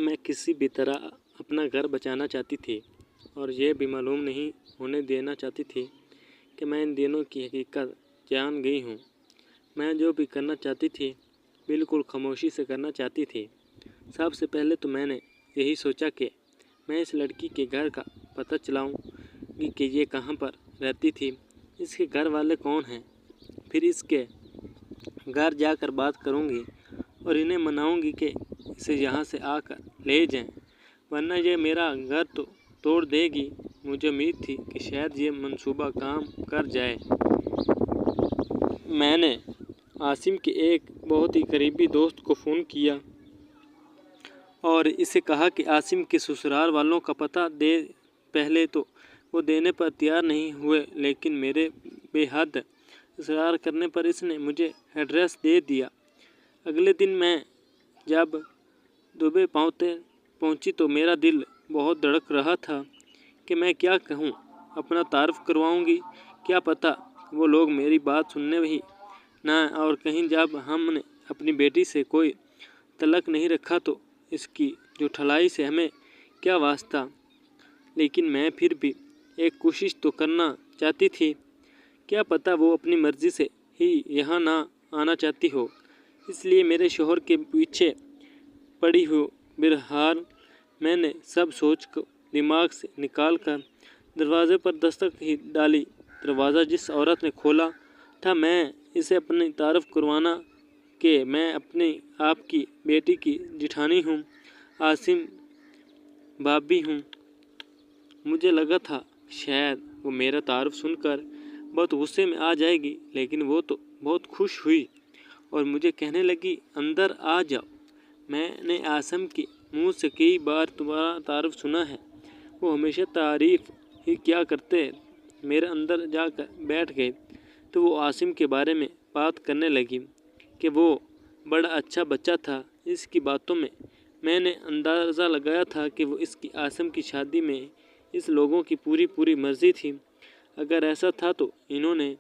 मैं किसी भी तरह अपना घर बचाना चाहती थी और ये भी मालूम नहीं होने देना चाहती थी कि मैं इन दिनों की हकीकत जान गई हूँ। मैं जो भी करना चाहती थी बिल्कुल खामोशी से करना चाहती थी। सबसे पहले तो मैंने यही सोचा कि मैं इस लड़की के घर का पता चलाऊंगी कि ये कहाँ पर रहती थी, इसके घर वाले कौन हैं। फिर इसके घर जाकर बात करूंगी और इन्हें मनाऊंगी कि इसे यहाँ से आकर ले जाएं, वरना ये मेरा घर तो तोड़ देगी। मुझे उम्मीद थी कि शायद ये मंसूबा काम कर जाए। मैंने आसिम के एक बहुत ही करीबी दोस्त को फ़ोन किया और इसे कहा कि आसिम के ससुराल वालों का पता दे। पहले तो वो देने पर तैयार नहीं हुए, लेकिन मेरे बेहद इसरार करने पर इसने मुझे एड्रेस दे दिया। अगले दिन मैं जब दुबई पहुंची तो मेरा दिल बहुत धड़क रहा था कि मैं क्या कहूं, अपना तारुफ करवाऊंगी। क्या पता वो लोग मेरी बात सुनने ही ना, और कहीं जब हमने अपनी बेटी से कोई तलक नहीं रखा तो इसकी जुठलाई से हमें क्या वास्ता। लेकिन मैं फिर भी एक कोशिश तो करना चाहती थी। क्या पता वो अपनी मर्ज़ी से ही यहाँ ना आना चाहती हो, इसलिए मेरे शोहर के पीछे पड़ी हो। बहरहाल मैंने सब सोच को दिमाग से निकाल कर दरवाजे पर दस्तक ही डाली। दरवाज़ा जिस औरत ने खोला था, मैं इसे अपनी तारीफ करवाना कि मैं अपनी आपकी बेटी की जिठानी हूँ, आसिम भाभी हूँ। मुझे लगा था शायद वो मेरा तारुफ सुनकर बहुत गुस्से में आ जाएगी, लेकिन वो तो बहुत खुश हुई और मुझे कहने लगी, अंदर आ जाओ। मैंने आसिम के मुंह से कई बार तुम्हारा तारुफ सुना है, वो हमेशा तारीफ ही क्या करते। मेरे अंदर जाकर बैठ गए तो वो आसिम के बारे में बात करने लगी कि वो बड़ा अच्छा बच्चा था। इसकी बातों में मैंने अंदाज़ा लगाया था कि वो इसकी आसिम की शादी में इस लोगों की पूरी मर्ज़ी थी। अगर ऐसा था तो इन्होंने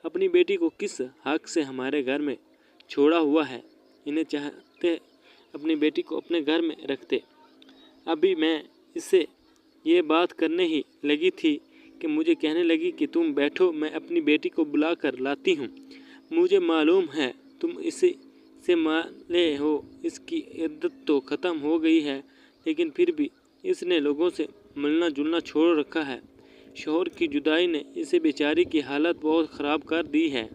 अपनी बेटी को किस हक से हमारे घर में छोड़ा हुआ है। इन्हें चाहते अपनी बेटी को अपने घर में रखते। अभी मैं इससे ये बात करने ही लगी थी कि मुझे कहने लगी कि तुम बैठो, मैं अपनी बेटी को बुला कर लाती हूँ। मुझे मालूम है तुम इसे से माले हो, इसकी इद्दत तो ख़त्म हो गई है, लेकिन फिर भी इसने लोगों से मिलना जुलना छोड़ रखा है। शोहर की जुदाई ने इसे बेचारी की हालत बहुत ख़राब कर दी है।